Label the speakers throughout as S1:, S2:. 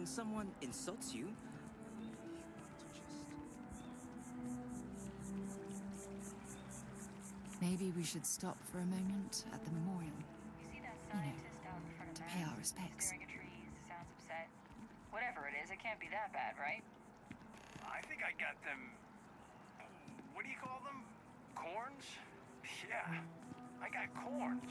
S1: when someone insults you,
S2: maybe we should stop for a moment at the memorial.
S3: You see that scientist out in front of
S2: to
S3: Max?
S2: pay our respects.
S3: Staring at trees, sounds upset. Whatever it is, it can't be that bad, right?
S4: I think I got them... What do you call them? Corns? Yeah, I got corns.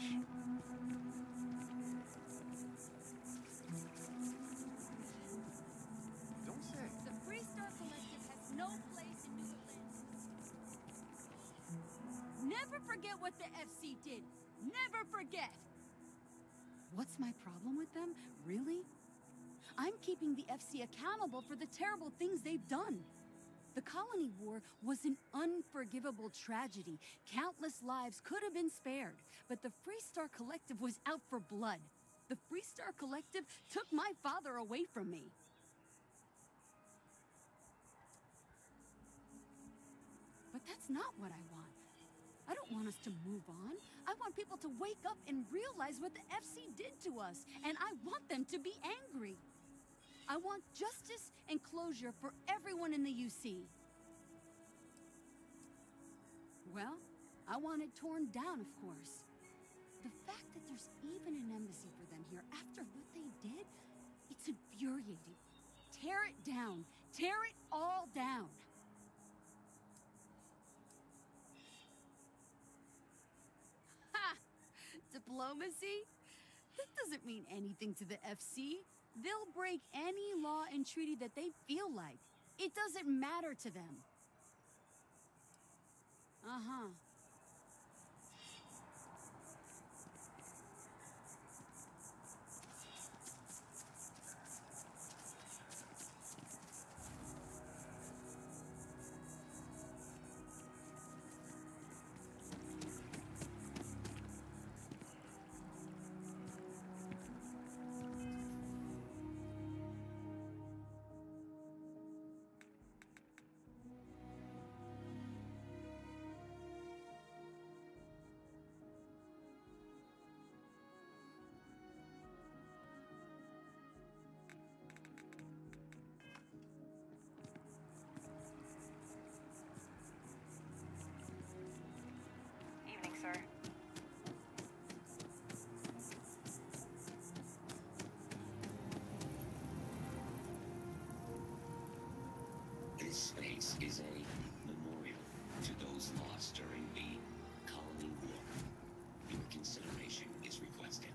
S5: Don't say.
S6: The Freestar Collective has no place in New Atlantis. Never forget what the FC did. Never forget. What's my problem with them? Really? I'm keeping the FC accountable for the terrible things they've done. The Colony War was an unforgivable tragedy. Countless lives could have been spared, but the Freestar Collective was out for blood. The Freestar Collective took my father away from me. But that's not what I want. I don't want us to move on. I want people to wake up and realize what the FC did to us, and I want them to be angry. I want justice and closure for everyone in the UC. Well, I want it torn down, of course. The fact that there's even an embassy for them here after what they did, it's infuriating. Tear it down. Tear it all down. Ha! Diplomacy? That doesn't mean anything to the FC. They'll break any law and treaty that they feel like. It doesn't matter to them. Uh-huh.
S3: Evening, sir.
S7: This space is a memorial to those lost during the Colony War. Your consideration is requested.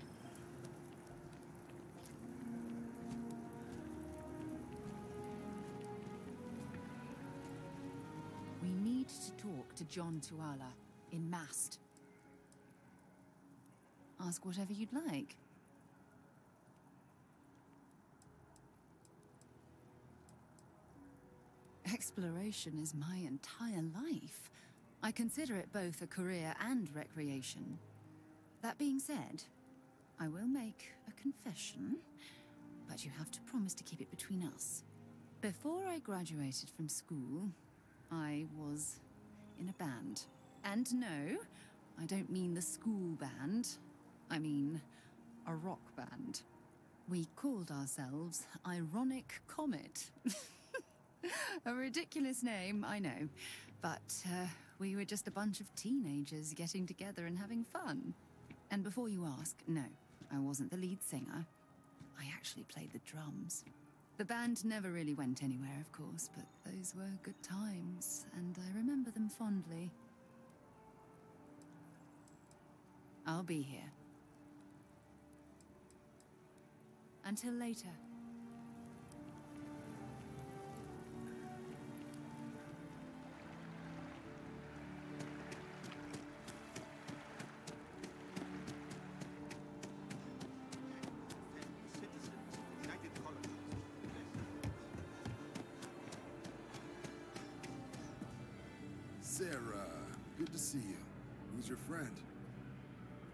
S2: We need to talk to John Tuala in Mast. Ask whatever you'd like. Exploration is my entire life. I consider it both a career and recreation. That being said, I will make a confession, but you have to promise to keep it between us. Before I graduated from school, I was in a band. And no, I don't mean the school band. I mean a rock band. We called ourselves Ironic Comet. A ridiculous name, I know. But we were just a bunch of teenagers getting together and having fun. And before you ask, no, I wasn't the lead singer. I actually played the drums. The band never really went anywhere, of course, but those were good times, and I remember them fondly. I'll be here. Until later.
S5: Sarah, good to see you. Who's your friend?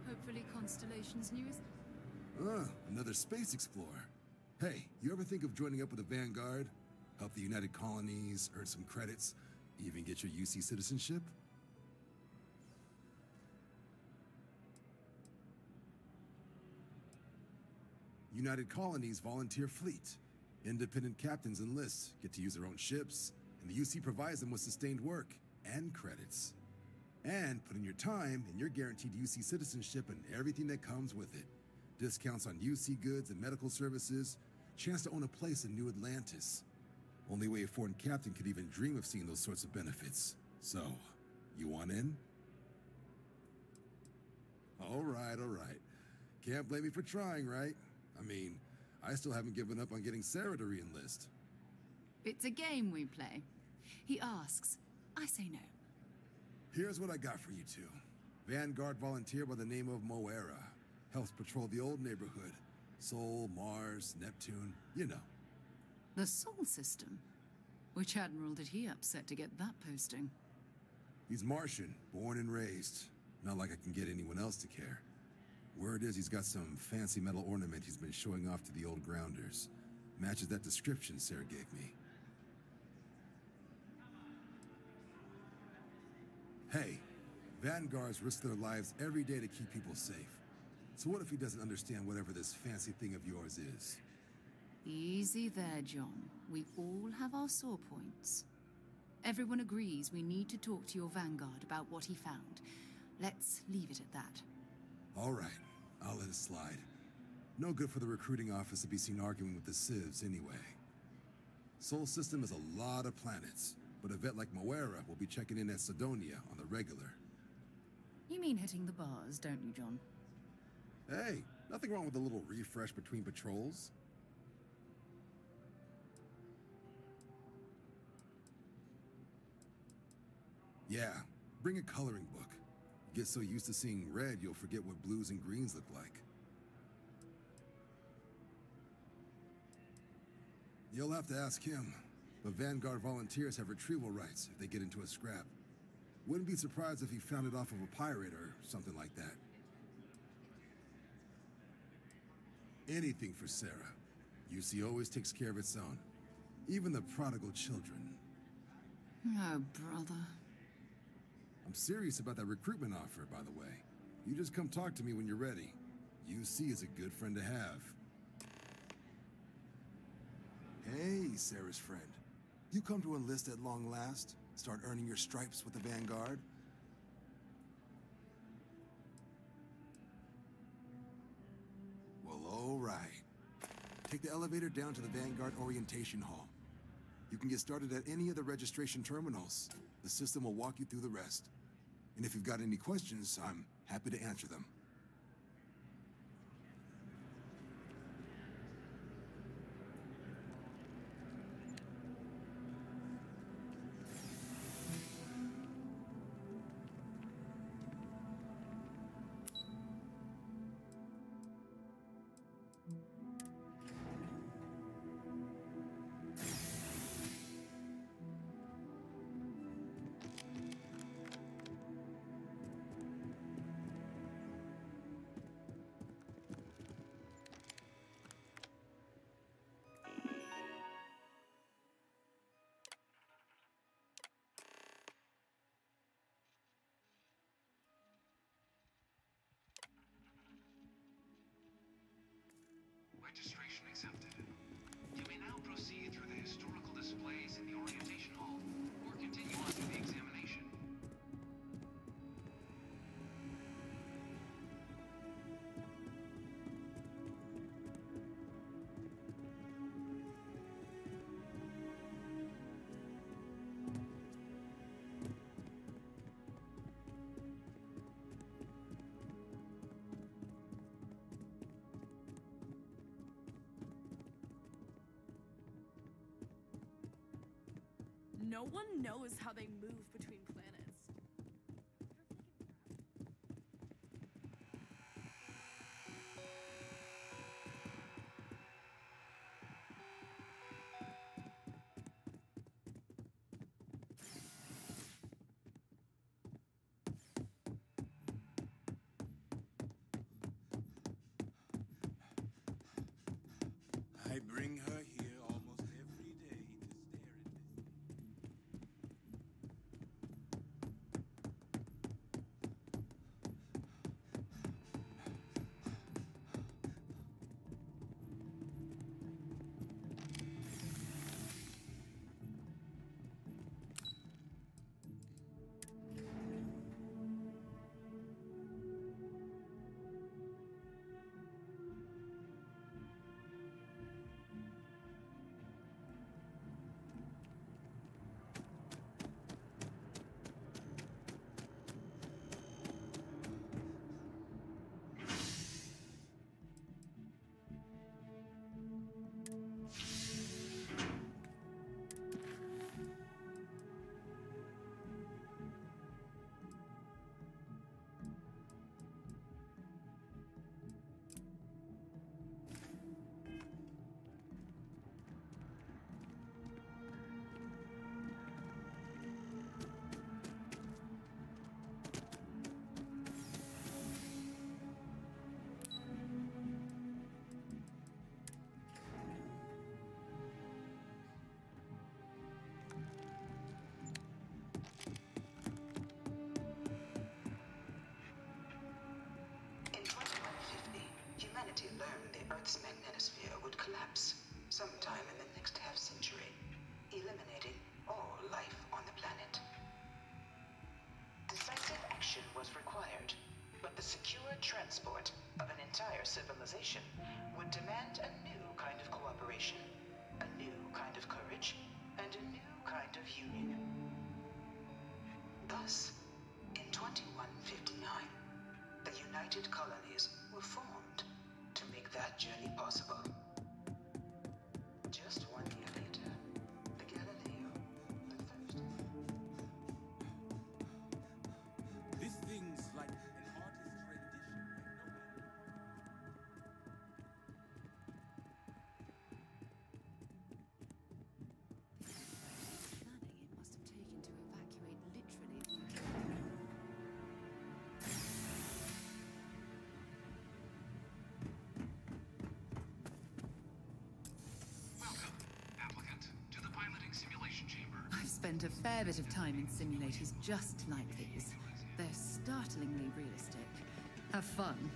S2: Hopefully Constellation's newest.
S5: Ah, another space explorer. Hey, you ever think of joining up with the Vanguard? Help the United Colonies, earn some credits, even get your UC citizenship? United Colonies Volunteer Fleet. Independent captains enlist, get to use their own ships, and the UC provides them with sustained work and credits. And put in your time, and you're guaranteed UC citizenship and everything that comes with it. Discounts on UC goods and medical services, chance to own a place in New Atlantis. Only way a foreign captain could even dream of seeing those sorts of benefits. So, you want in? All right, all right. Can't blame me for trying, right? I mean, I still haven't given up on getting Sarah to re-enlist.
S2: It's a game we play. He asks, I say no.
S5: Here's what I got for you two. Vanguard volunteer by the name of Moera. Helps patrol the old neighborhood. Sol, Mars, Neptune, you know.
S2: The Sol system? Which admiral did he upset to get that posting?
S5: He's Martian, born and raised. Not like I can get anyone else to care. Word is he's got some fancy metal ornament he's been showing off to the old grounders. Matches that description Sarah gave me. Hey, Vanguards risk their lives every day to keep people safe. So what if he doesn't understand whatever this fancy thing of yours is?
S2: Easy there, John. We all have our sore points. Everyone agrees we need to talk to your Vanguard about what he found. Let's leave it at that.
S5: All right, I'll let it slide. No good for the recruiting office to be seen arguing with the civs anyway. Sol system is a lot of planets, but a vet like Moera will be checking in at Sidonia on the regular.
S2: You mean hitting the bars, don't you, John?
S5: Hey, nothing wrong with a little refresh between patrols. Yeah, bring a coloring book. Get so used to seeing red, you'll forget what blues and greens look like. You'll have to ask him, but Vanguard volunteers have retrieval rights if they get into a scrap. Wouldn't be surprised if he found it off of a pirate or something like that. Anything for Sarah. UC always takes care of its own. Even the prodigal children.
S2: Oh, brother.
S5: I'm serious about that recruitment offer, by the way. You just come talk to me when you're ready. UC is a good friend to have. Hey, Sarah's friend. You come to enlist at long last? Start earning your stripes with the Vanguard? Well, all right. Take the elevator down to the Vanguard Orientation Hall. You can get started at any of the registration terminals. The system will walk you through the rest. And if you've got any questions, I'm happy to answer them.
S1: Registration accepted. You may now proceed through the historical displays in the orientation hall, or continue on to the examination.
S8: No one knows how they move between planets.
S9: I bring her here almost every day to stare at me.
S10: collapse sometime in the next half-century, eliminating all life on the planet. Decisive action was required, but the secure transport of an entire civilization would demand a new kind of cooperation, a new kind of courage, and a new kind of union. Thus, in 2159, the United Colonies were formed to make that journey possible. Just 1 year later, the Galileo, the first...
S9: This thing's like an artist's rendition, like no matter.
S2: Planning it must have taken to evacuate literally.
S1: Welcome, applicant, to the piloting simulation chamber.
S2: I've spent a fair bit of time in simulators just like these. They're startlingly realistic. Have fun.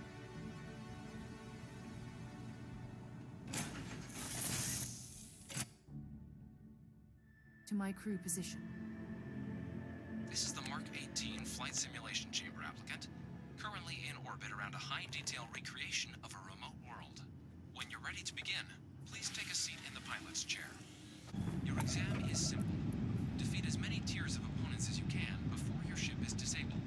S2: To my crew position.
S11: This is the Mark 18 flight simulation chamber, applicant. Currently in orbit around a high-detail recreation of a remote world. When you're ready to begin, please take a seat in the pilot's chair. Your exam is simple. Defeat as many tiers of opponents as you can before your ship is disabled.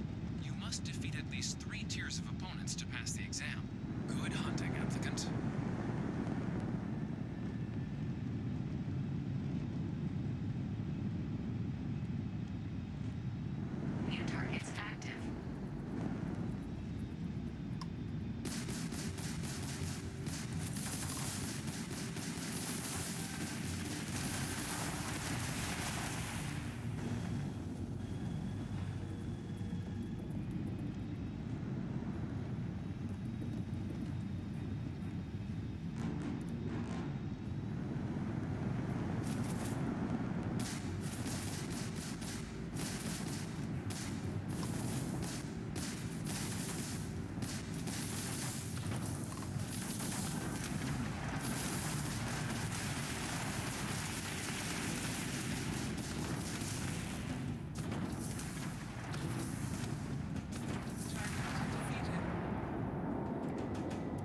S11: You must defeat at least 3 tiers of opponents to pass the exam. Good hunting, applicant.
S3: New targets active.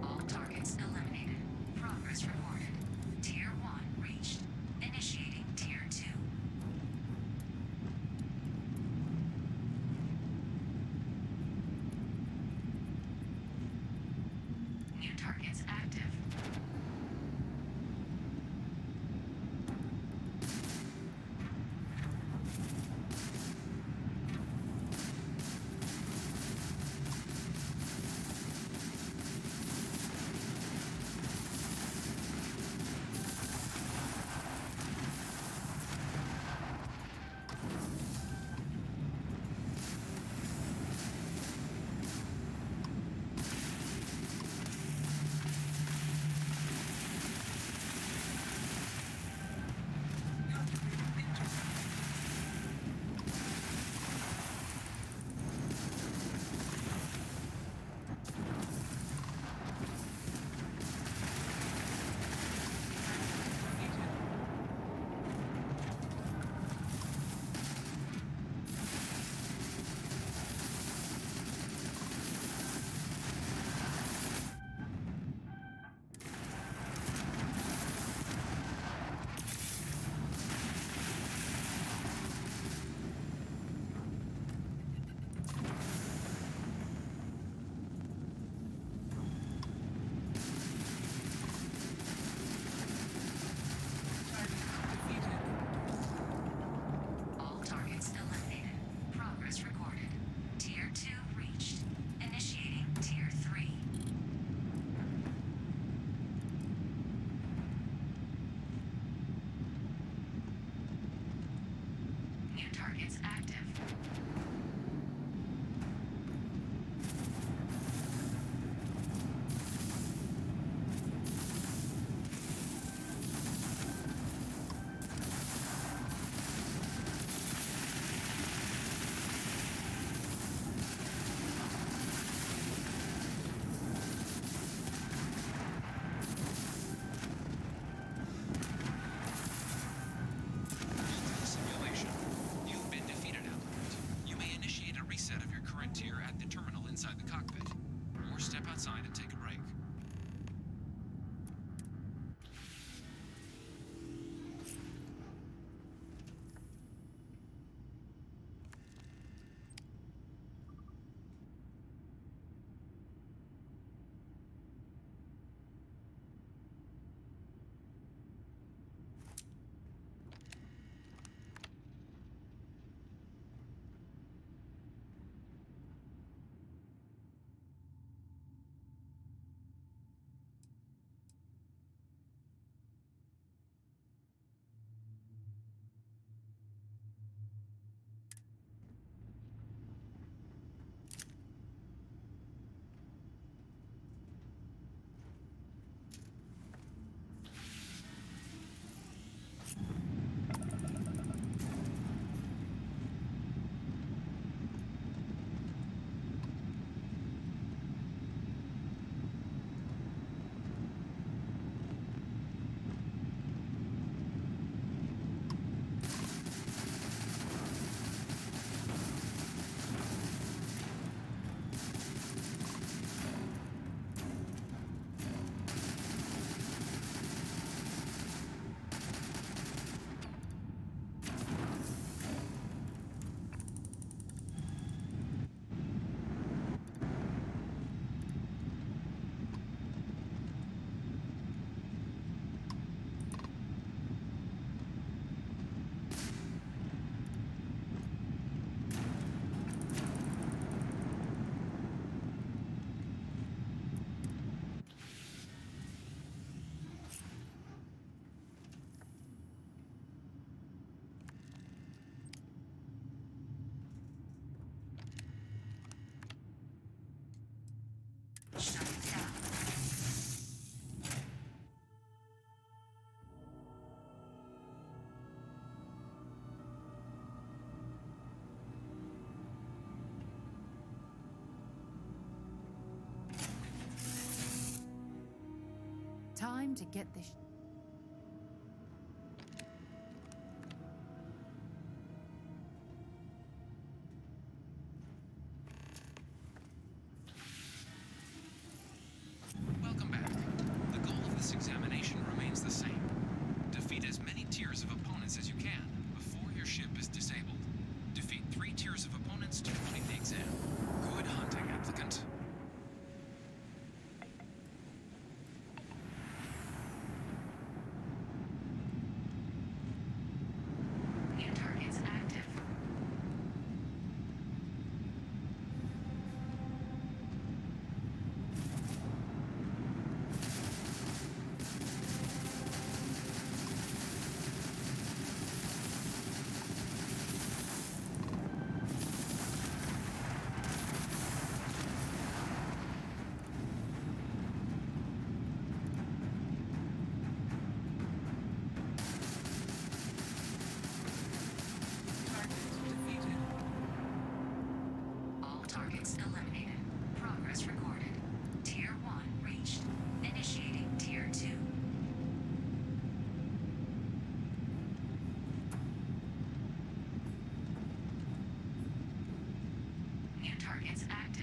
S3: All targets eliminated. Progress reported. Tier 1 reached. Initiating Tier 2. New targets active. All targets eliminated. Progress recorded. Tier 2 reached. Initiating Tier 3. New targets active.
S2: time to get this.
S11: Welcome back. The goal of this examination remains the same. Defeat as many tiers of opponents as you can before your ship is disabled. Defeat 3 tiers of opponents to complete the exam. Good hunting, applicant.
S3: New targets active. All targets eliminated. Progress recorded. Tier 1 reached. Initiating Tier 2. New targets active.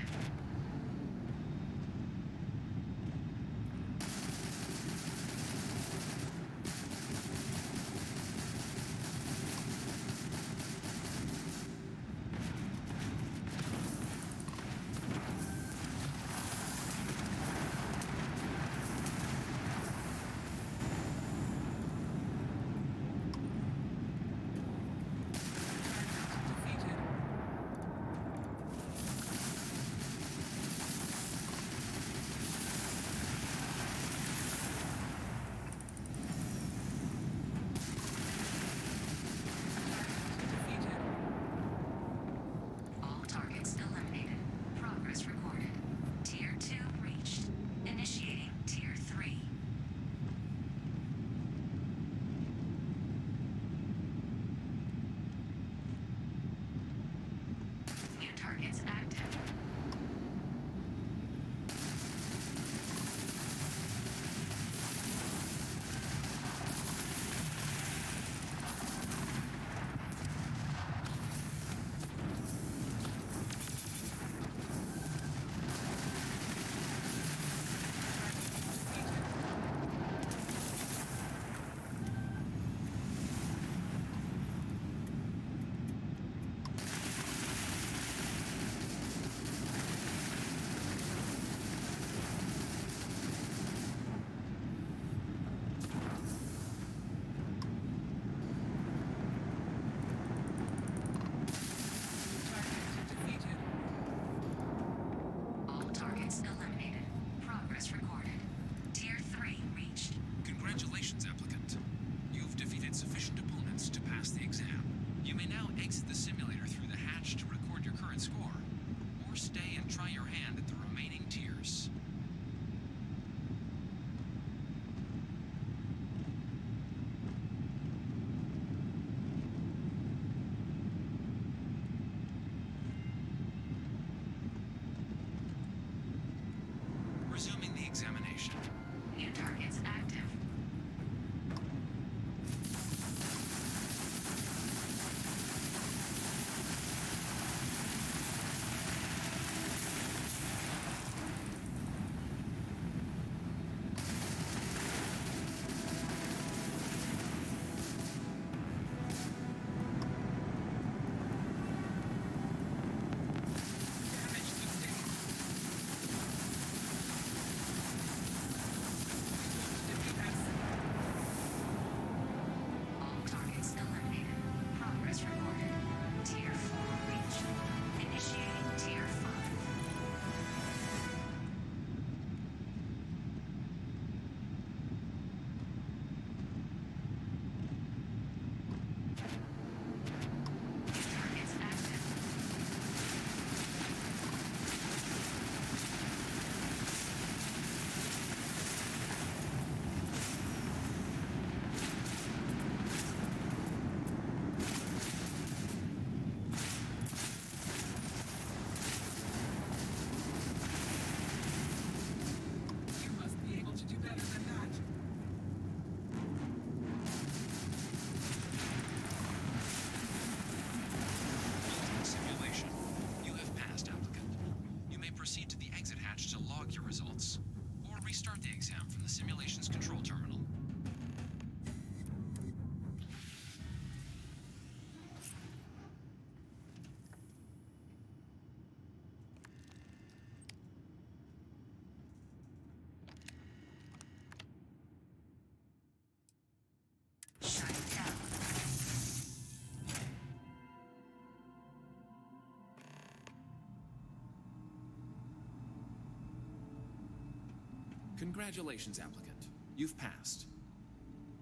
S11: Congratulations, applicant. You've passed.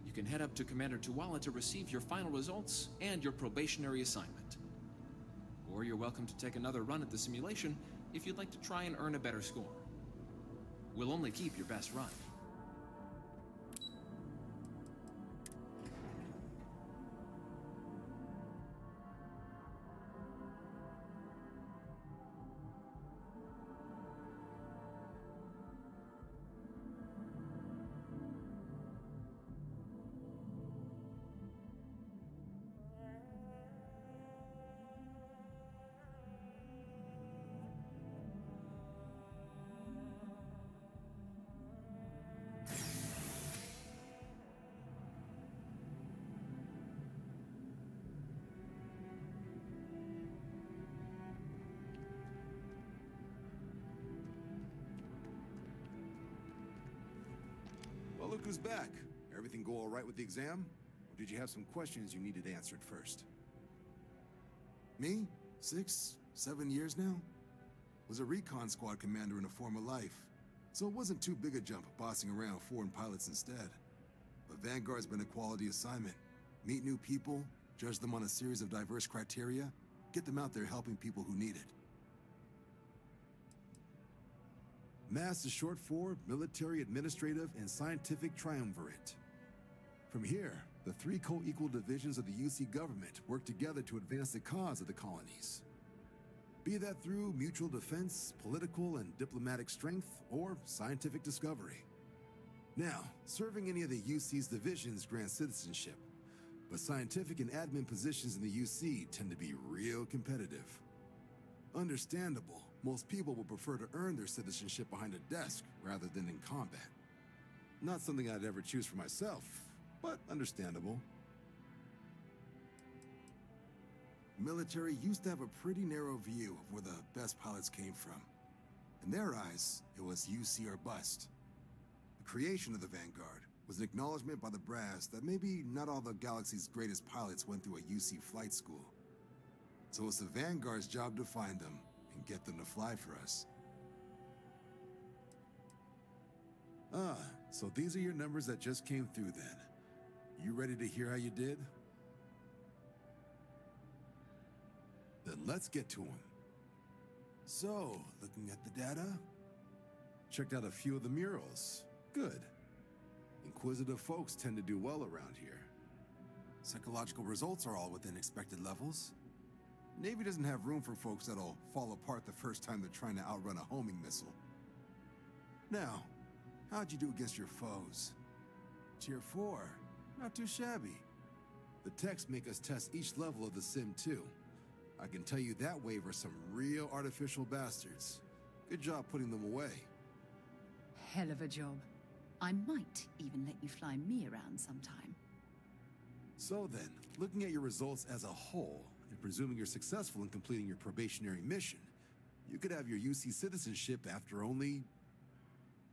S11: You can head up to Commander Tuala to receive your final results and your probationary assignment. Or you're welcome to take another run at the simulation if you'd like to try and earn a better score. We'll only keep your best run.
S5: Well, look who's back. Everything go all right with the exam? Or did you have some questions you needed answered first? Me? 6, 7 years now? Was a recon squad commander in a former life, so it wasn't too big a jump bossing around foreign pilots instead. But Vanguard's been a quality assignment. Meet new people, judge them on a series of diverse criteria, get them out there helping people who need it. MASS is short for Military, Administrative, and Scientific Triumvirate. From here, the 3 co-equal divisions of the UC government work together to advance the cause of the colonies. Be that through mutual defense, political and diplomatic strength, or scientific discovery. Now, serving any of the UC's divisions grants citizenship, but scientific and admin positions in the UC tend to be real competitive. Understandable. Most people will prefer to earn their citizenship behind a desk rather than in combat. Not something I'd ever choose for myself, but understandable. Military used to have a pretty narrow view of where the best pilots came from. In their eyes, it was UC or bust. The creation of the Vanguard was an acknowledgement by the brass that maybe not all the galaxy's greatest pilots went through a UC flight school. So it's the Vanguard's job to find them and get them to fly for us. Ah, so these are your numbers that just came through then. You ready to hear how you did? Then let's get to them. So, looking at the data, checked out a few of the murals. Good. Inquisitive folks tend to do well around here. Psychological results are all within expected levels. Navy doesn't have room for folks that'll fall apart the first time they're trying to outrun a homing missile. Now, how'd you do against your foes? Tier 4, not too shabby. The techs make us test each level of the sim too. I can tell you that wave are some real artificial bastards. Good job putting them away.
S2: Hell of a job. I might even let you fly me around sometime.
S5: So then, looking at your results as a whole, and presuming you're successful in completing your probationary mission, you could have your UC citizenship after only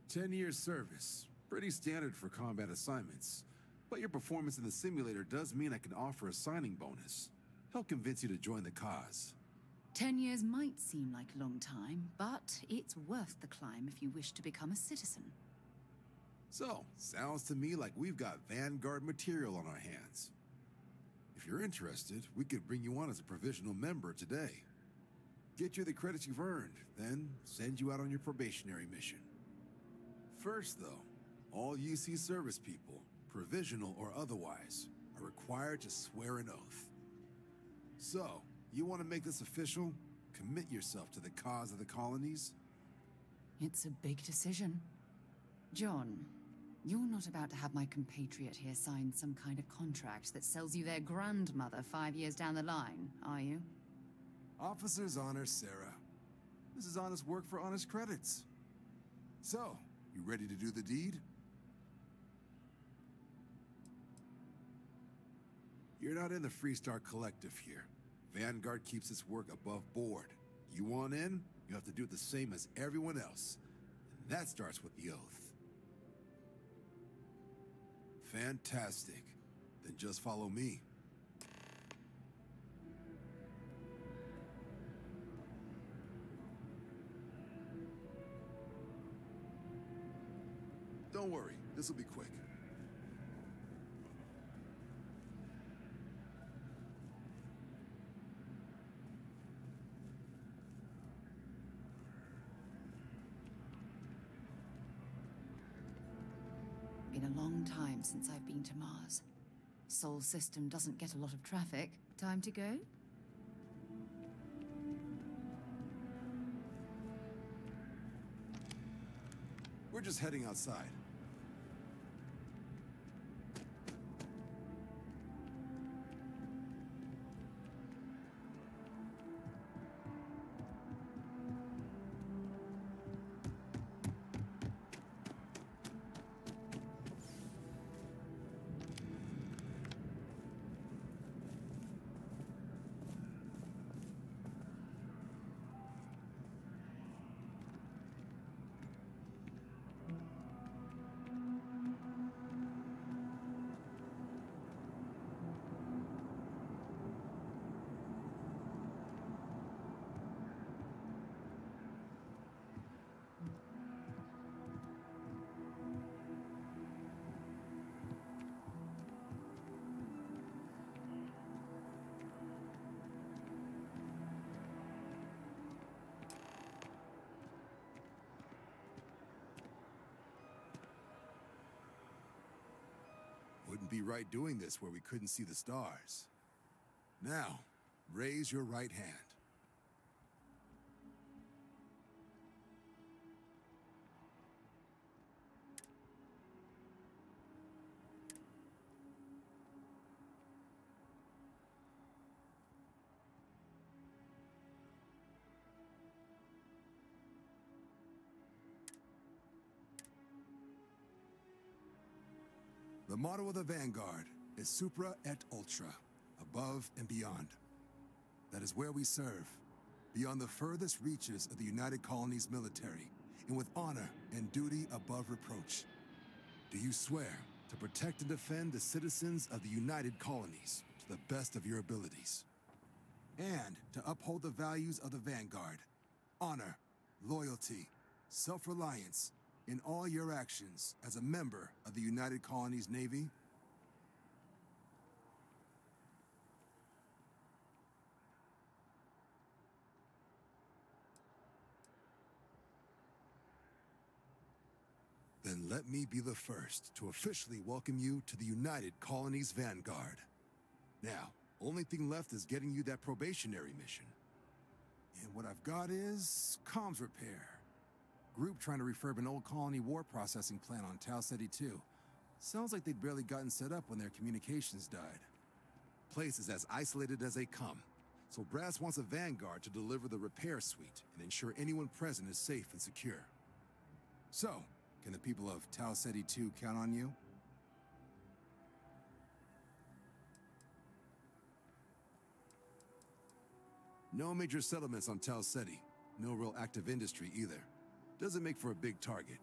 S5: 10 years service. Pretty standard for combat assignments. But your performance in the simulator does mean I can offer a signing bonus. Help convince you to join the cause.
S2: 10 years might seem like a long time, but it's worth the climb if you wish to become a citizen.
S5: So, sounds to me like we've got Vanguard material on our hands. If you're interested, we could bring you on as a provisional member today. Get you the credits you've earned, then send you out on your probationary mission. First, though, all UC service people, provisional or otherwise, are required to swear an oath. So, you want to make this official? Commit yourself to the cause of the colonies?
S2: It's a big decision. John, you're not about to have my compatriot here sign some kind of contract that sells you their grandmother 5 years down the line, are you?
S5: Officer's honor, Sarah. This is honest work for honest credits. So, you ready to do the deed? You're not in the Freestar Collective here. Vanguard keeps its work above board. You want in, you have to do the same as everyone else. And that starts with the oath. Fantastic. Then just follow me. Don't worry, this will be quick.
S2: Been a long time since I've been to Mars. Sol system doesn't get a lot of traffic. Time to go?
S5: We're just heading outside. Wouldn't be right doing this where we couldn't see the stars. Now, raise your right hand. The motto of the Vanguard is Supra et Ultra, above and beyond. That is where we serve, beyond the furthest reaches of the United Colonies military, and with honor and duty above reproach. Do you swear to protect and defend the citizens of the United Colonies to the best of your abilities? And to uphold the values of the Vanguard, honor, loyalty, self-reliance, in all your actions as a member of the United Colonies Navy? Then let me be the first to officially welcome you to the United Colonies Vanguard. Now, only thing left is getting you that probationary mission. And what I've got is comms repair. Group trying to refurb an old colony war processing plant on Tau Ceti 2. Sounds like they'd barely gotten set up when their communications died. Place is as isolated as they come, so Brass wants a Vanguard to deliver the repair suite and ensure anyone present is safe and secure. So, can the people of Tau Ceti 2 count on you? No major settlements on Tau Ceti. No real active industry either. Doesn't make for a big target.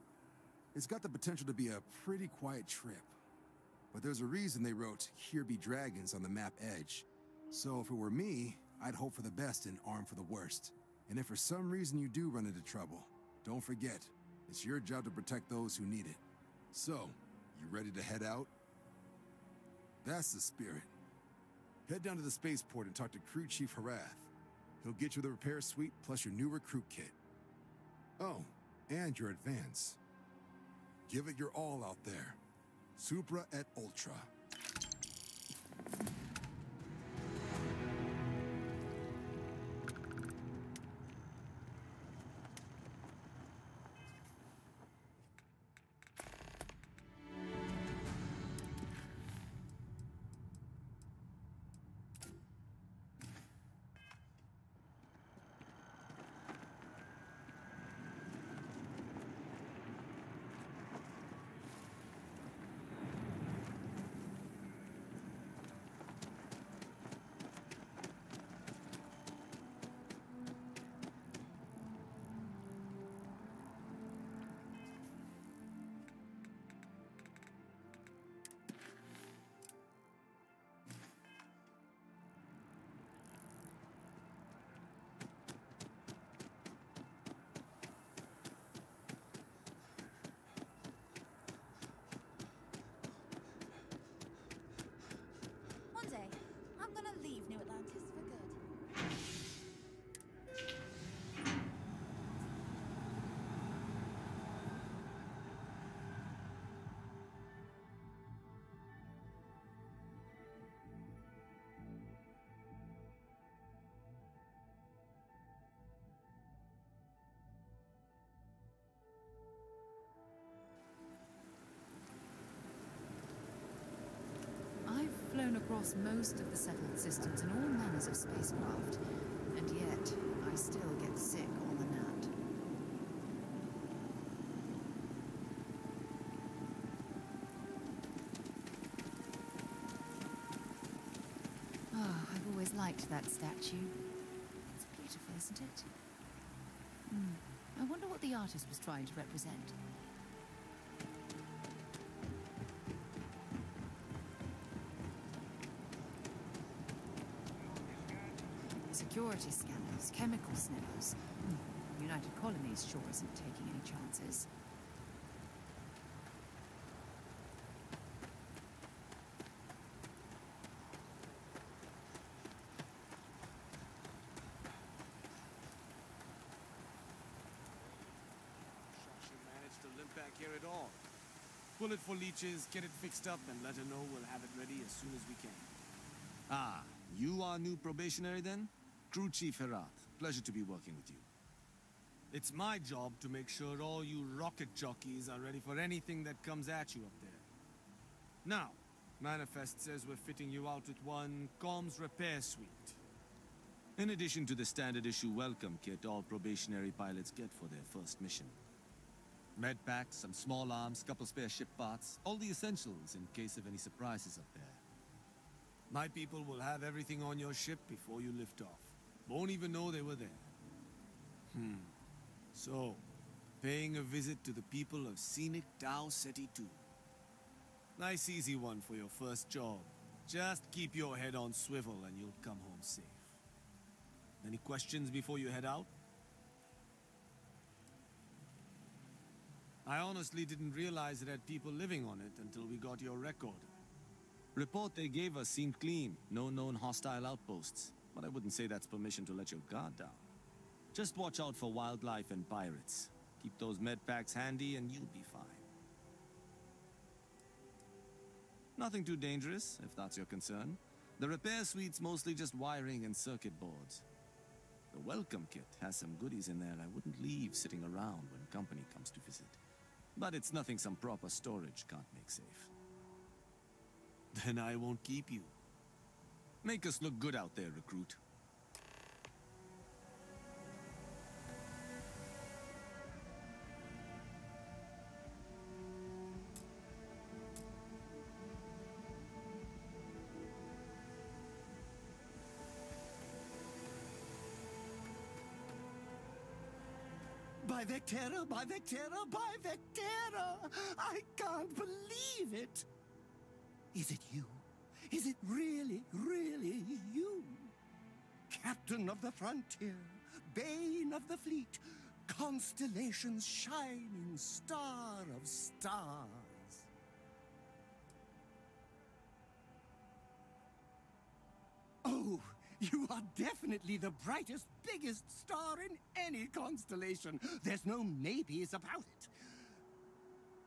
S5: It's got the potential to be a pretty quiet trip. But there's a reason they wrote, "Here be dragons" on the map edge. So if it were me, I'd hope for the best and arm for the worst. And if for some reason you do run into trouble, don't forget, it's your job to protect those who need it. So, you ready to head out? That's the spirit. Head down to the spaceport and talk to Crew Chief Harath. He'll get you the repair suite plus your new recruit kit. Oh, and your advance. Give it your all out there. Supra et Ultra.
S2: across most of the settled systems in all manners of spacecraft, and yet I still get sick on the nut. Ah, I've always liked that statue. It's beautiful, isn't it? I wonder what the artist was trying to represent. Security scanners, chemical sniffers. United Colonies sure isn't taking any chances.
S9: She managed to limp back here at all. Pull it for leeches, get it fixed up, and let her know we'll have it ready as soon as we can. Ah, you are new probationary then? Crew Chief Herat. Pleasure to be working with you. It's my job to make sure all you rocket jockeys are ready for anything that comes at you up there. Now, Manifest says we're fitting you out with one comms repair suite. In addition to the standard issue welcome kit all probationary pilots get for their first mission. Med packs, some small arms, couple spare ship parts, all the essentials in case of any surprises up there. My people will have everything on your ship before you lift off. Won't even know they were there. So, paying a visit to the people of scenic Tau Ceti 2. Nice easy one for your first job. Just keep your head on swivel and you'll come home safe. Any questions before you head out? I honestly didn't realize it had people living on it until we got your record. Report they gave us seemed clean. No known hostile outposts. But I wouldn't say that's permission to let your guard down. Just watch out for wildlife and pirates. Keep those med packs handy and you'll be fine. Nothing too dangerous, if that's your concern. The repair suite's mostly just wiring and circuit boards. The welcome kit has some goodies in there I wouldn't leave sitting around when company comes to visit. But it's nothing some proper storage can't make safe. Then I won't keep you. Make us look good out there, recruit.
S12: By Vectera, by Vectera, by Vectera! I can't believe it! Is it you? Is it really, really you? Captain of the frontier, bane of the fleet, constellation's shining star of stars. Oh, you are definitely the brightest, biggest star in any constellation. There's no maybes about it.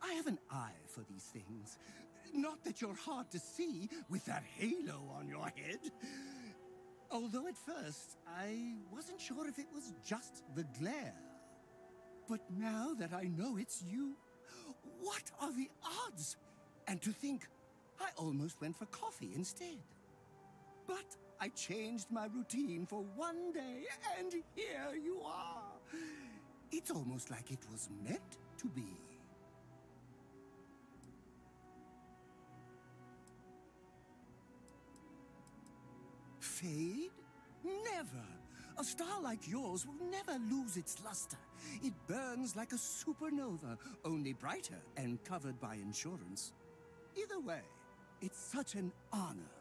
S12: I have an eye for these things. Not that you're hard to see with that halo on your head. Although at first, I wasn't sure if it was just the glare. But now that I know it's you, what are the odds? And to think, I almost went for coffee instead. But I changed my routine for one day, and here you are. It's almost like it was meant to be. Fade? Never! A star like yours will never lose its luster. It burns like a supernova, only brighter and covered by insurance. Either way, it's such an honor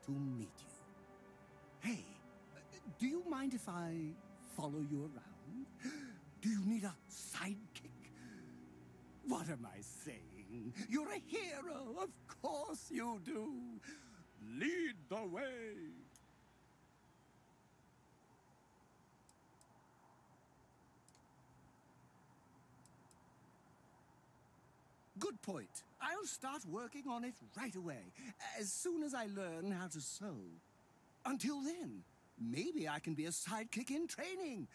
S12: to meet you. Hey, do you mind if I follow you around? Do you need a sidekick? What am I saying? You're a hero, of course you do. Lead the way. Good point. I'll start working on it right away, as soon as I learn how to sew. Until then, maybe I can be a sidekick in training.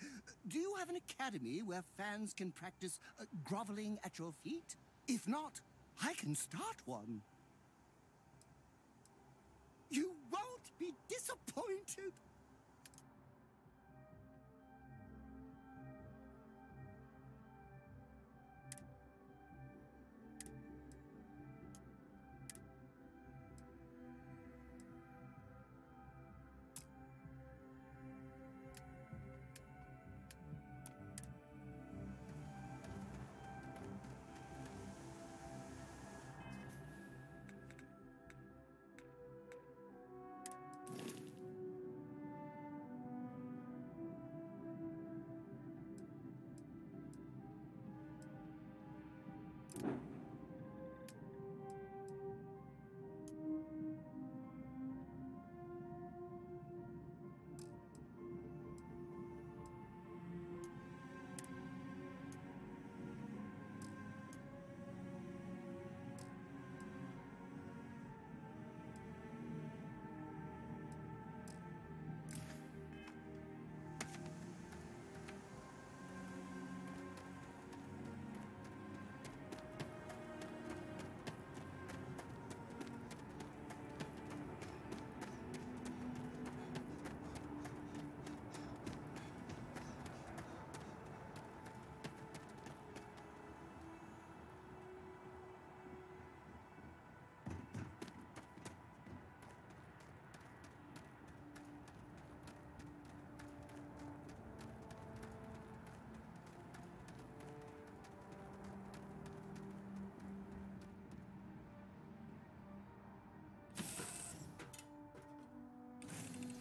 S12: Do you have an academy where fans can practice groveling at your feet? If not, I can start one. You won't be disappointed.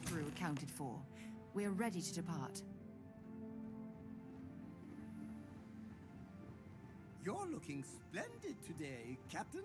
S2: Crew accounted for. We're ready to depart.
S12: You're looking splendid today, Captain.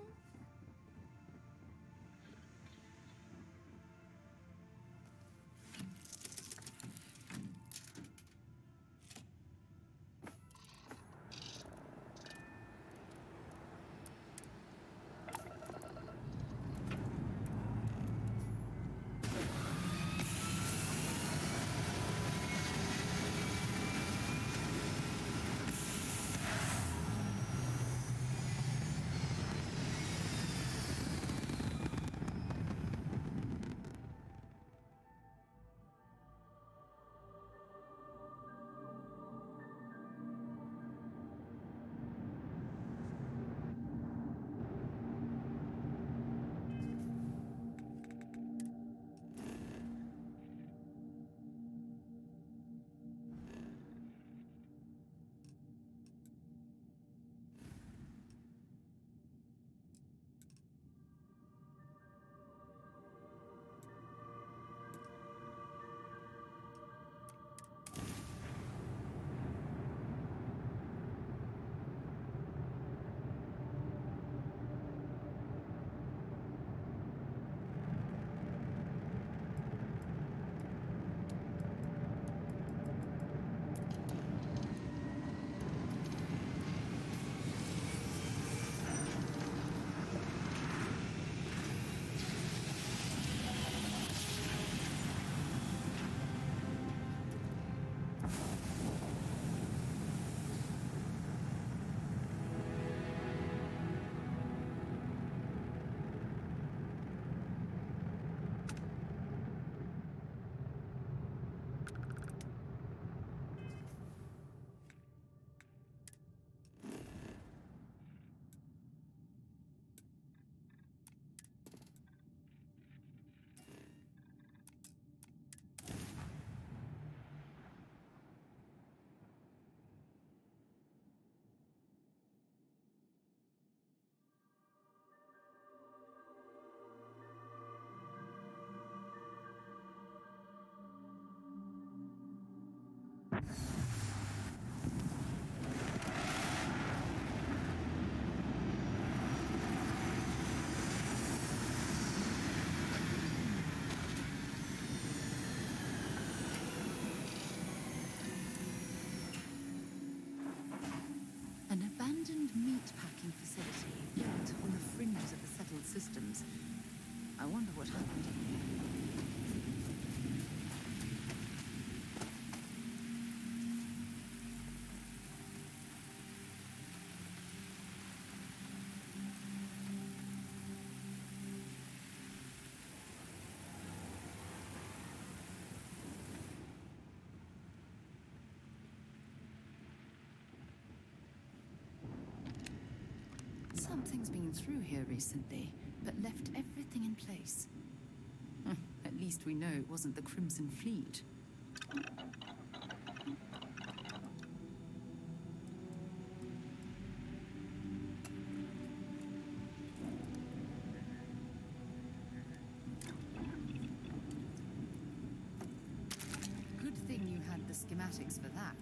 S2: An abandoned meat-packing facility built on the fringes of the settled systems. I wonder what happened in here. something's been through here recently, but left everything in place. At least we know it wasn't the Crimson Fleet. Good thing you had the schematics for that.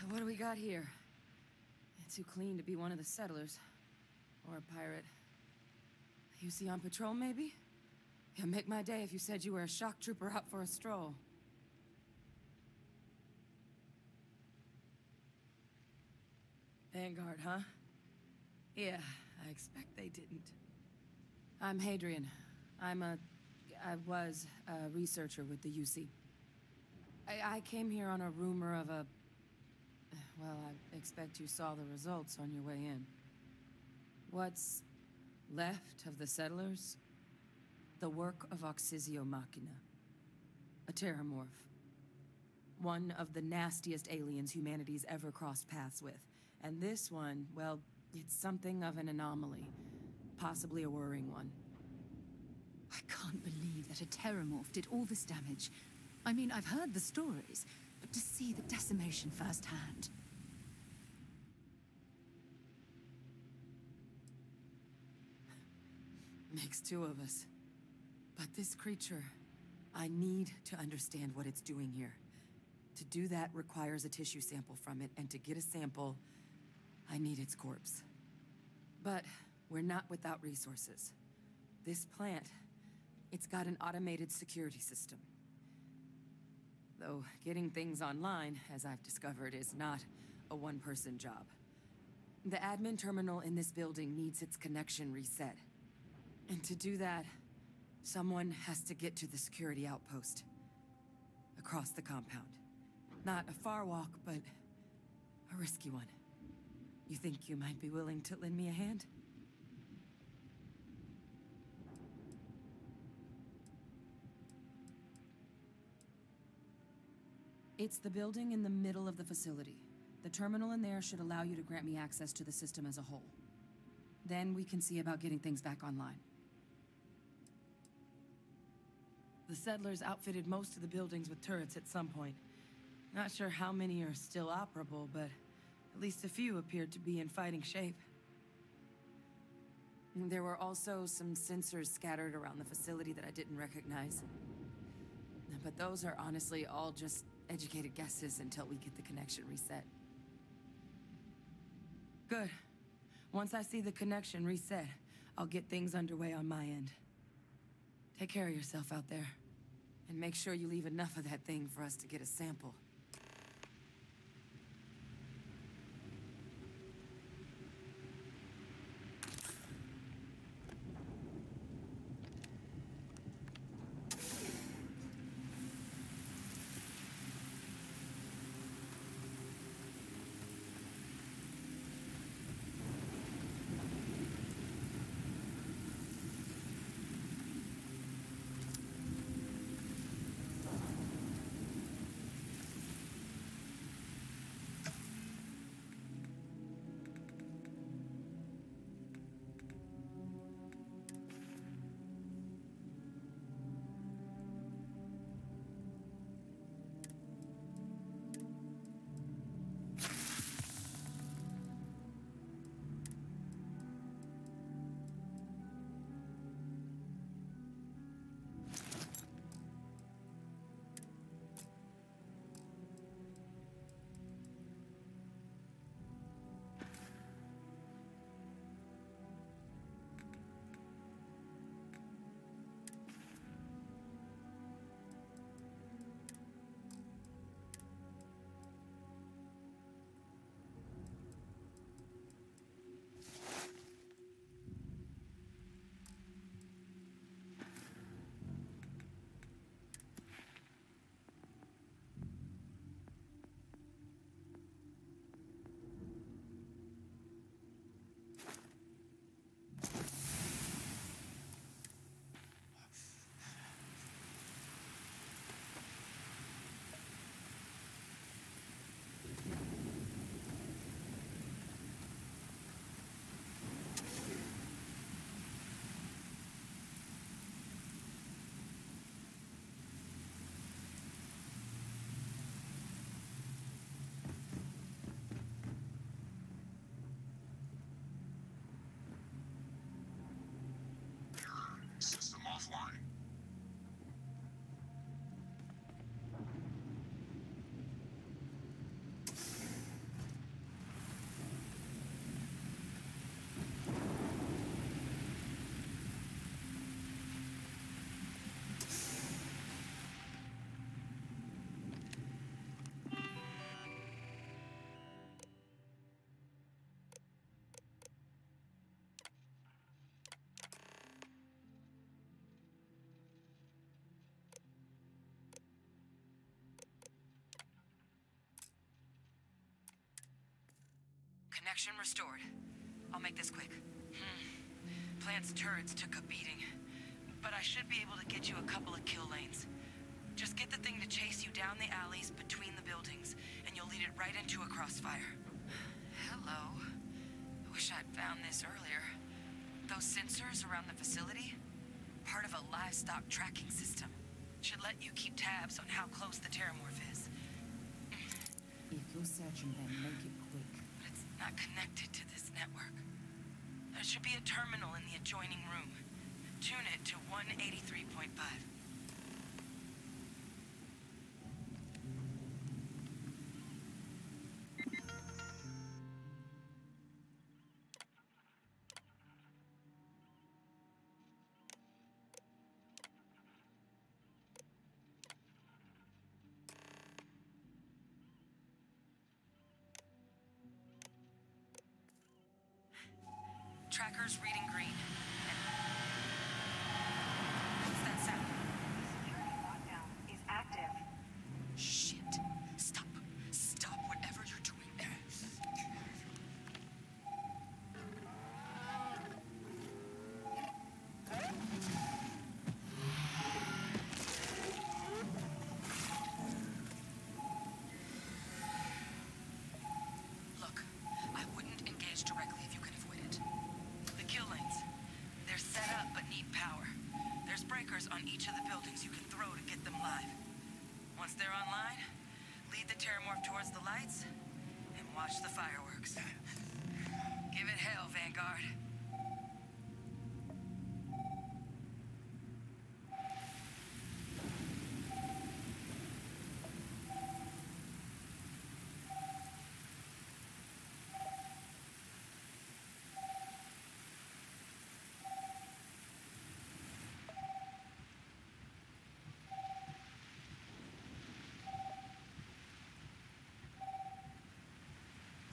S13: What do we got here? Too clean to be one of the settlers. Or a pirate. You see on patrol, maybe? Yeah, make my day if you said you were a shock trooper out for a stroll. Vanguard, huh? Yeah, I expect they didn't. I'm Hadrian. I was a researcher with the UC. I came here on a rumor of a... Well, I expect you saw the results on your way in. What's left of the settlers? The work of Auxisio Machina. A terramorph. One of the nastiest aliens humanity's ever crossed paths with. And this one, well, it's something of an anomaly. Possibly a worrying one.
S2: I can't believe that a terramorph did all this damage. I mean, I've heard the stories, but to see the decimation firsthand...
S13: Makes two of us. But this creature, I need to understand what it's doing here. To do that requires a tissue sample from it, and to get a sample, I need its corpse. But we're not without resources. This plant, it's got an automated security system. Though getting things online, as I've discovered, is not a one-person job. The admin terminal in this building needs its connection reset. And to do that, someone has to get to the security outpost. Across the compound. Not a far walk, but a risky one. You think you might be willing to lend me a hand? It's the building in the middle of the facility. The terminal in there should allow you to grant me access to the system as a whole. Then we can see about getting things back online. The settlers outfitted most of the buildings with turrets at some point. Not sure how many are still operable, but at least a few appeared to be in fighting shape. There were also some sensors scattered around the facility that I didn't recognize. But those are honestly all just educated guesses until we get the connection reset. Good. Once I see the connection reset, I'll get things underway on my end. Take care of yourself out there. And make sure you leave enough of that thing for us to get a sample. Connection restored. I'll make this quick. Plant's turrets took a beating, but I should be able to get you a couple of kill lanes. Just get the thing to chase you down the alleys between the buildings, and you'll lead it right into a crossfire. Hello. I wish I'd found this earlier. Those sensors around the facility? Part of a livestock tracking system. Should let you keep tabs on how close the Terramorph is.
S2: If you're searching them, make it quick.
S13: But it's not connected to this network. There should be a terminal in the adjoining room. Tune it to 183.5. Tracker's reading green. What's that sound?
S3: Security lockdown is active.
S13: Shit. Stop. Stop whatever you're doing there. Look, I wouldn't engage directly if you can avoid it. The kill lanes. They're set up but need power. There's breakers on each of the buildings you can throw to get them live. Once they're online, lead the Terramorph towards the lights and watch the fireworks. Give it hell, Vanguard.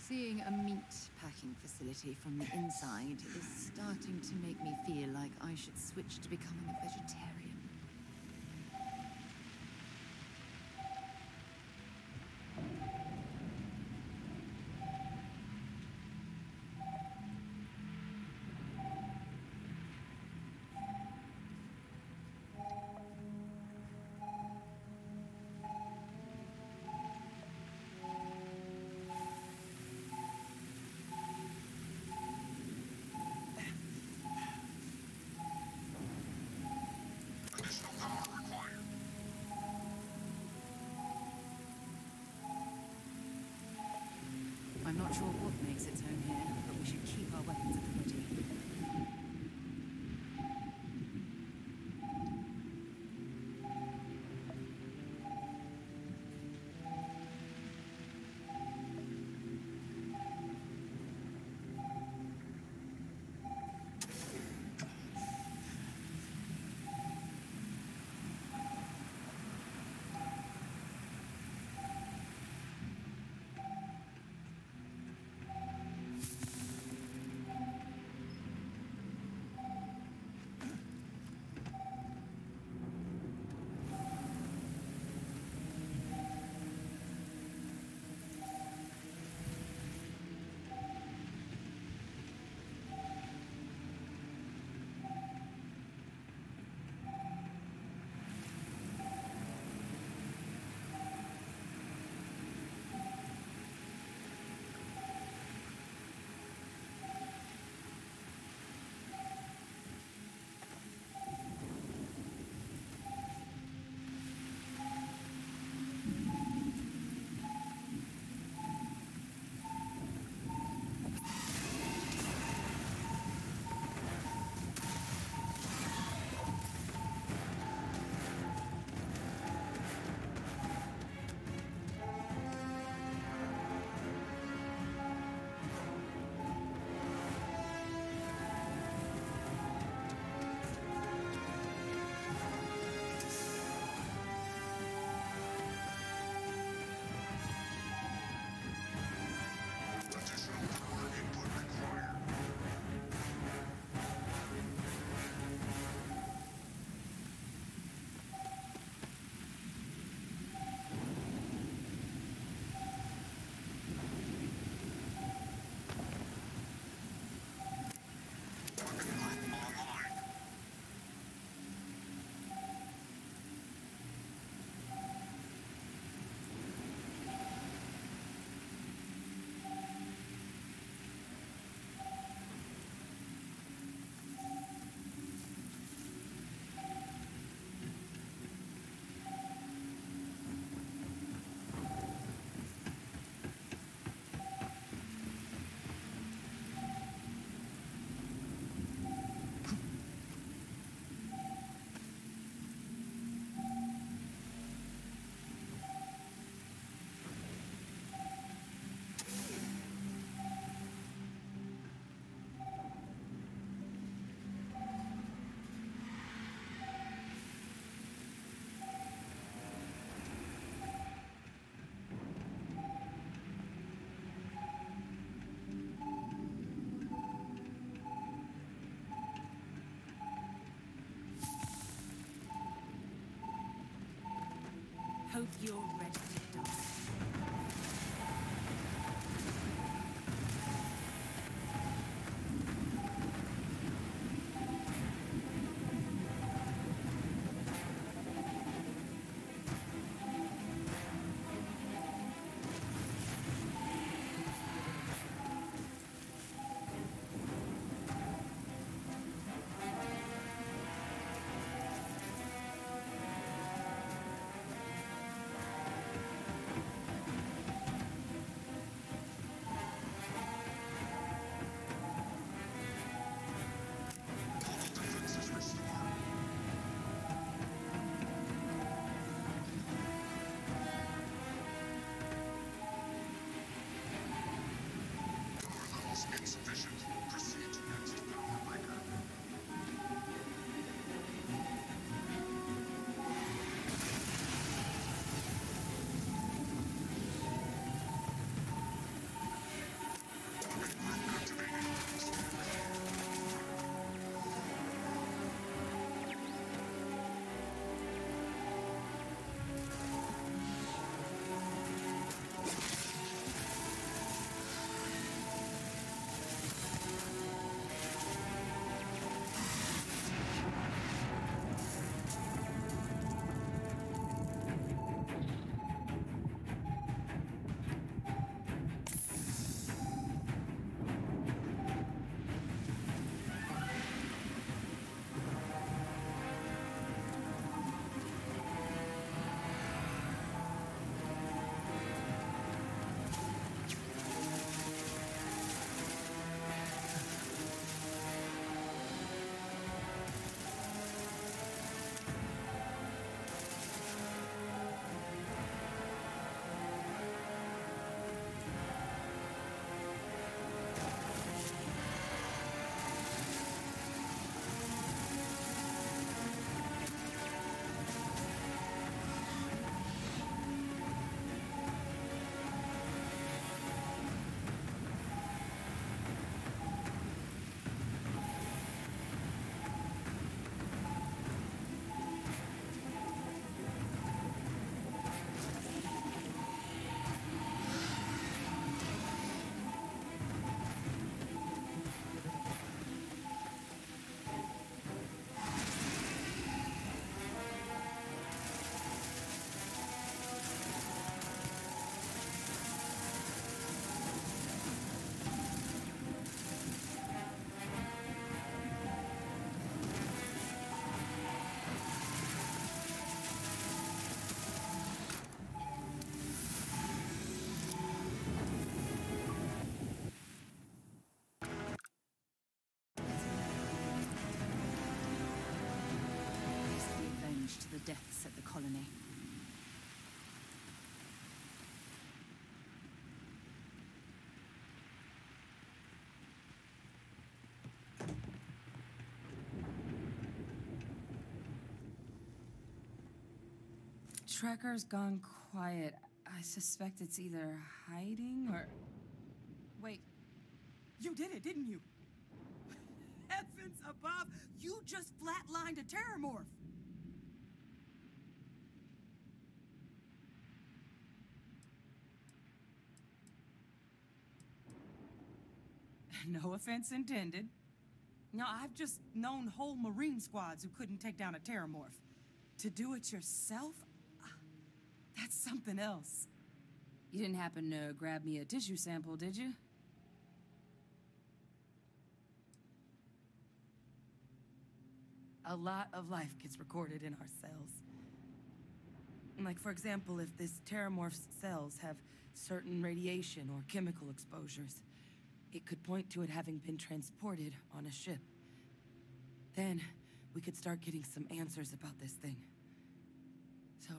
S2: Seeing a meat packing facility from the inside is starting to make me feel like I should switch to becoming a vegetarian. I'm not sure what makes its home here, but we should keep our weapons at the ready.
S13: hope you're ready to die.
S1: Insufficient. Proceed to next power breaker.
S2: To the deaths at the colony.
S13: Tracker's gone quiet. I suspect it's either hiding or... Wait. You did it, didn't you? Heavens above! You just flatlined a terramorph! No offense intended. No, I've just known whole Marine squads who couldn't take down a terramorph. To do it yourself? That's something else. You didn't happen to grab me a tissue sample, did you? A lot of life gets recorded in our cells. Like, for example, if this terramorph's cells have certain radiation or chemical exposures, it could point to it having been transported on a ship. Then, we could start getting some answers about this thing. So,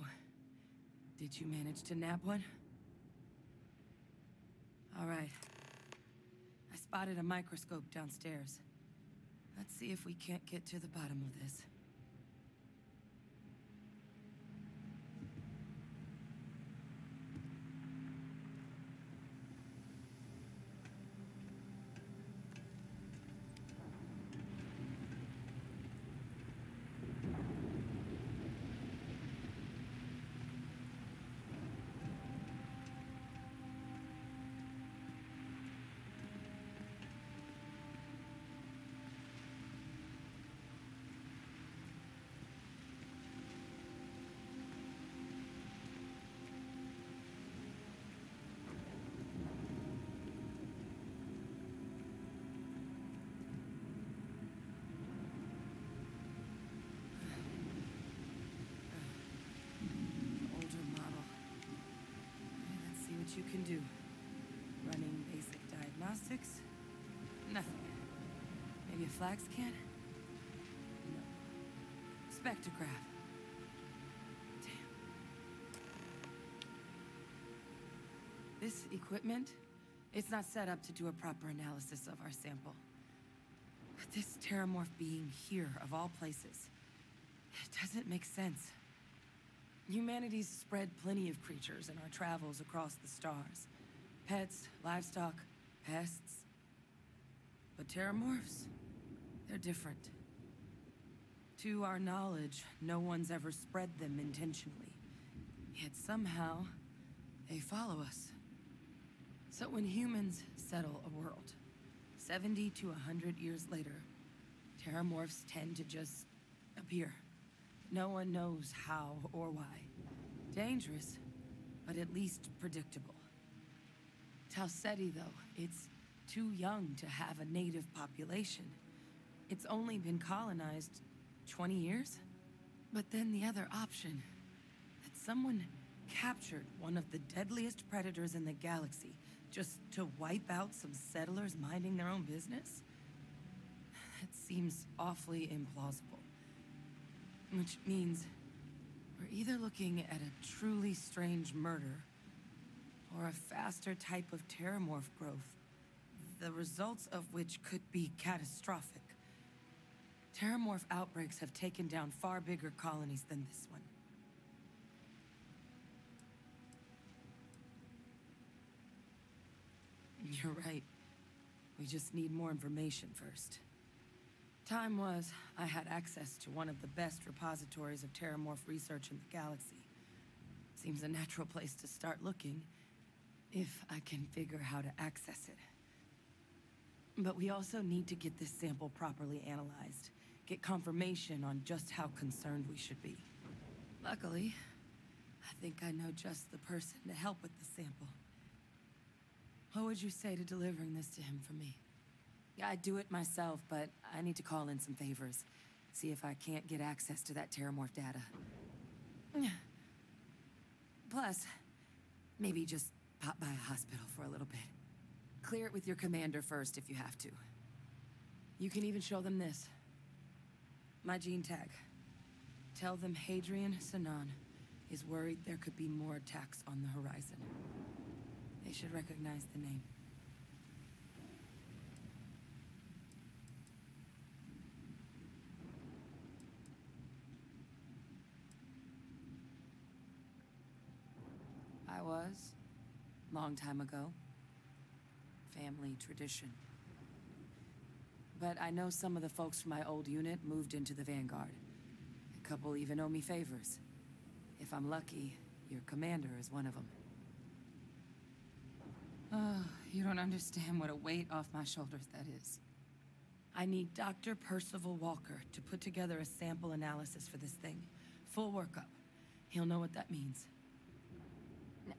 S13: did you manage to nab one? All right. I spotted a microscope downstairs. Let's see if we can't get to the bottom of this. you can do. Running basic diagnostics? Nothing. Maybe a flag scan? No. Spectrograph. Damn. This equipment, it's not set up to do a proper analysis of our sample. But this Terramorph being here, of all places, it doesn't make sense. Humanity's spread plenty of creatures in our travels across the stars. Pets, livestock, pests. But Terramorphs, they're different. To our knowledge, no one's ever spread them intentionally. Yet somehow, they follow us. So when humans settle a world, 70 to 100 years later, Terramorphs tend to just appear. No one knows how or why. Dangerous, but at least predictable. Tau Ceti, though, it's too young to have a native population. It's only been colonized 20 years? But then the other option, that someone captured one of the deadliest predators in the galaxy just to wipe out some settlers minding their own business? That seems awfully implausible. Which means we're either looking at a truly strange murder or a faster type of Terramorph growth, the results of which could be catastrophic. Terramorph outbreaks have taken down far bigger colonies than this one. You're right. We just need more information first. Time was, I had access to one of the best repositories of Terramorph research in the galaxy. Seems a natural place to start looking, if I can figure how to access it. But we also need to get this sample properly analyzed, get confirmation on just how concerned we should be. Luckily, I think I know just the person to help with the sample. What would you say to delivering this to him for me? I'd do it myself, but I need to call in some favors. See if I can't get access to that Terramorph data. Plus, maybe just pop by a hospital for a little bit. Clear it with your commander first if you have to. You can even show them this. My gene tag. Tell them Hadrian Sinan is worried there could be more attacks on the horizon. They should recognize the name. I was, long time ago. Family tradition. But I know some of the folks from my old unit moved into the Vanguard. A couple even owe me favors. If I'm lucky, your commander is one of them. Oh, you don't understand what a weight off my shoulders that is. I need Dr. Percival Walker to put together a sample analysis for this thing. Full workup. He'll know what that means.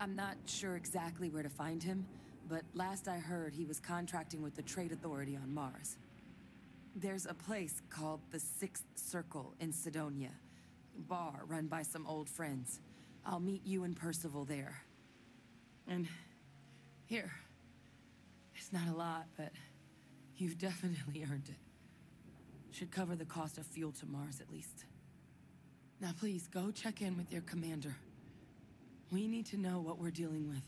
S13: I'm not sure exactly where to find him, but last I heard he was contracting with the Trade Authority on Mars. There's a place called the Sixth Circle in Cydonia. A bar run by some old friends. I'll meet you and Percival there. And here. It's not a lot, but you've definitely earned it. Should cover the cost of fuel to Mars at least. Now please, go check in with your commander. We need to know what we're dealing with.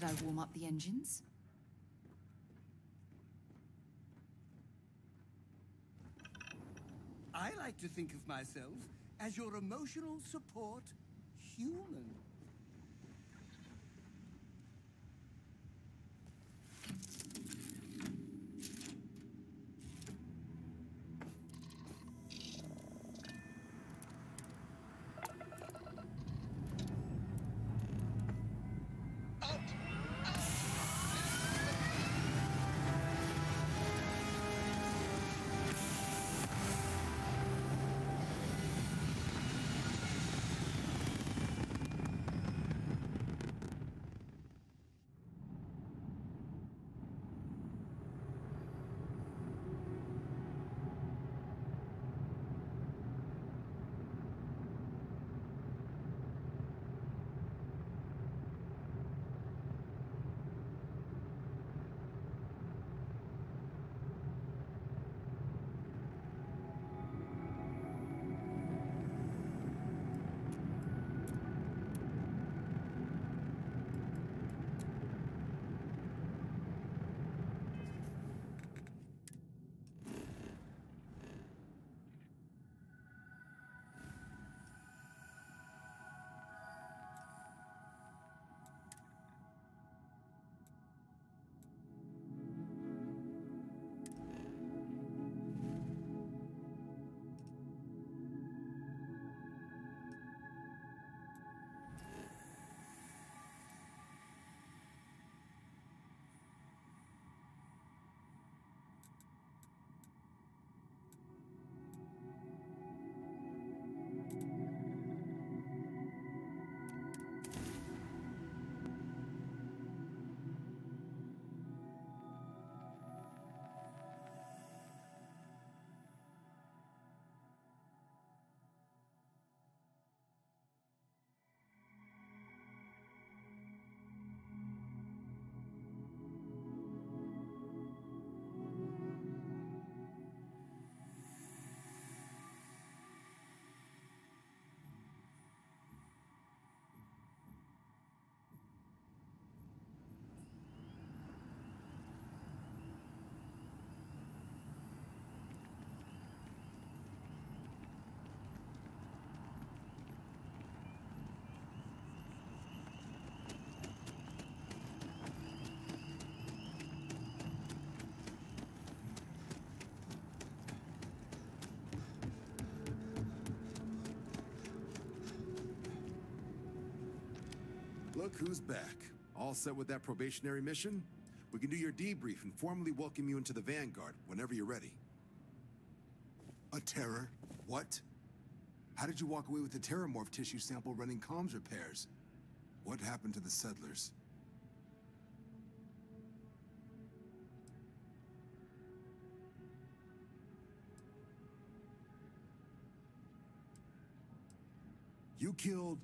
S2: Should I warm up the engines?
S12: I like to think of myself as your emotional support human.
S5: Look who's back. All set with that probationary mission? We can do your debrief and formally welcome you into the Vanguard whenever you're ready. A terror? What? How did you walk away with the terramorph tissue sample running comms repairs? What happened to the settlers? You killed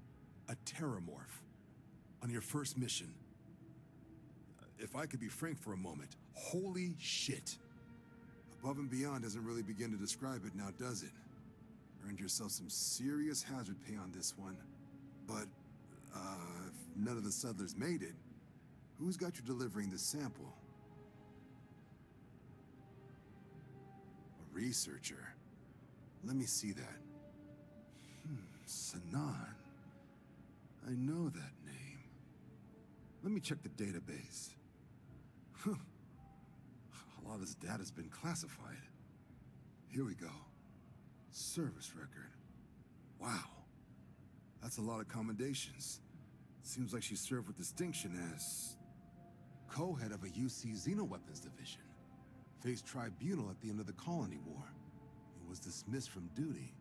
S5: a terramorph on your first mission. If I could be frank for a moment, holy shit. Above and beyond doesn't really begin to describe it now, does it? Earned yourself some serious hazard pay on this one. But, if none of the settlers made it, who's got you delivering the sample? A researcher. Let me see that. Sanan. I know that name. Let me check the database. A lot of this data's been classified. Here we go. Service record. Wow. That's a lot of commendations. Seems like she served with distinction as co-head of a UC Xenoweapons division. Faced tribunal at the end of the Colony War. And was dismissed from duty.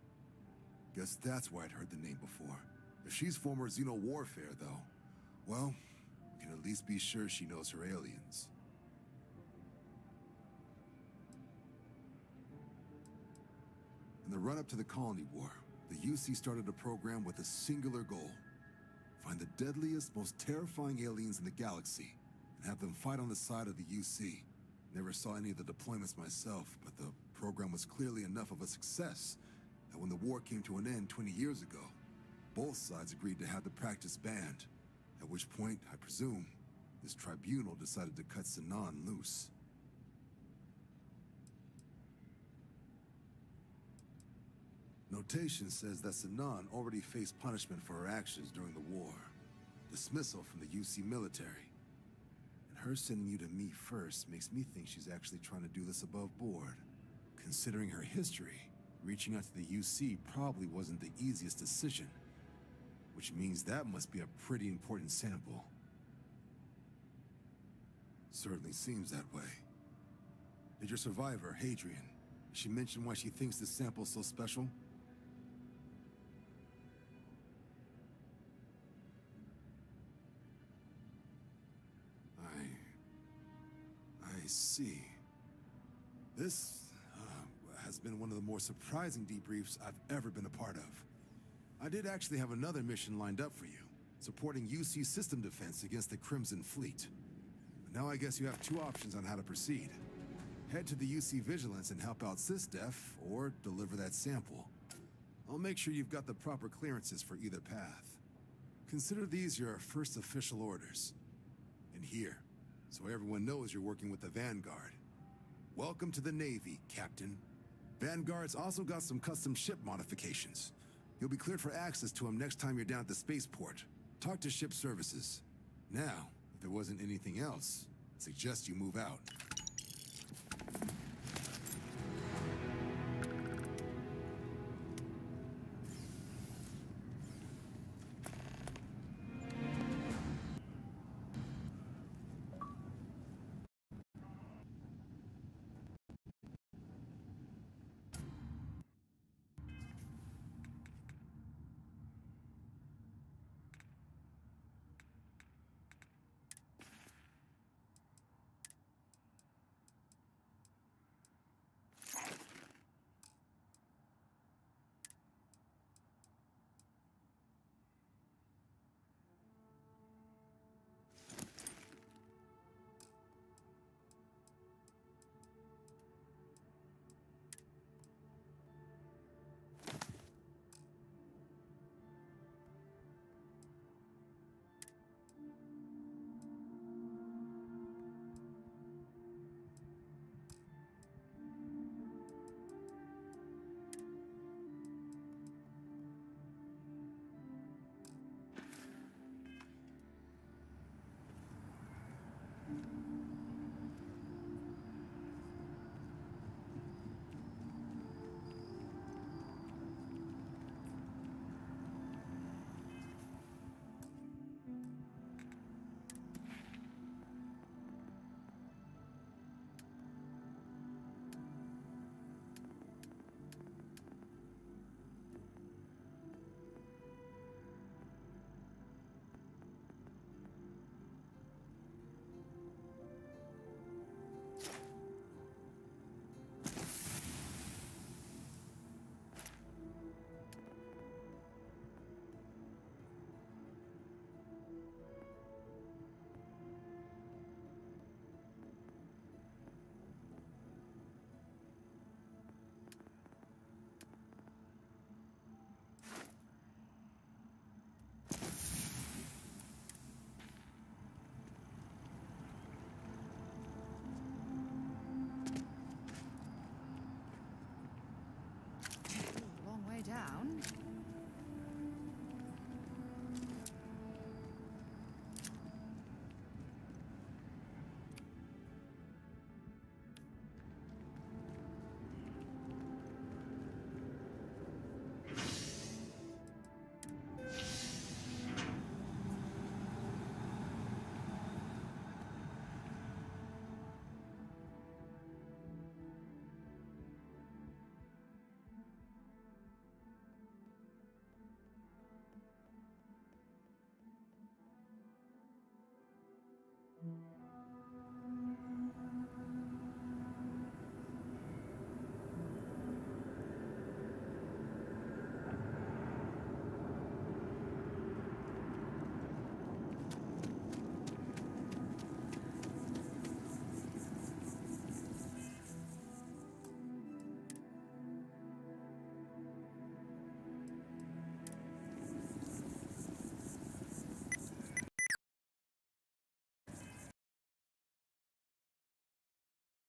S5: Guess that's why I'd heard the name before. If she's former Xeno warfare, though, well, we can at least be sure she knows her aliens. In the run-up to the Colony War, the UC started a program with a singular goal. Find the deadliest, most terrifying aliens in the galaxy, and have them fight on the side of the UC. Never saw any of the deployments myself, but the program was clearly enough of a success that when the war came to an end 20 years ago, both sides agreed to have the practice banned, at which point, I presume, this tribunal decided to cut Sinan loose. Notation says that Sinan already faced punishment for her actions during the war. Dismissal from the UC military. And her sending you to me first makes me think she's actually trying to do this above board. Considering her history, reaching out to the UC probably wasn't the easiest decision. Which means that must be a pretty important sample. Certainly seems that way. Did your survivor, Hadrian, she mention why she thinks this sample's so special? I see. This has been one of the more surprising debriefs I've ever been a part of. I did actually have another mission lined up for you, supporting UC system defense against the Crimson Fleet. But now I guess you have two options on how to proceed. Head to the UC Vigilance and help out SysDef, or deliver that sample. I'll make sure you've got the proper clearances for either path. Consider these your first official orders. And here, so everyone knows you're working with the Vanguard. Welcome to the Navy, Captain. Vanguard's also got some custom ship modifications. You'll be cleared for access to them next time you're down at the spaceport. Talk to ship services. Now, if there wasn't anything else, I suggest you move out.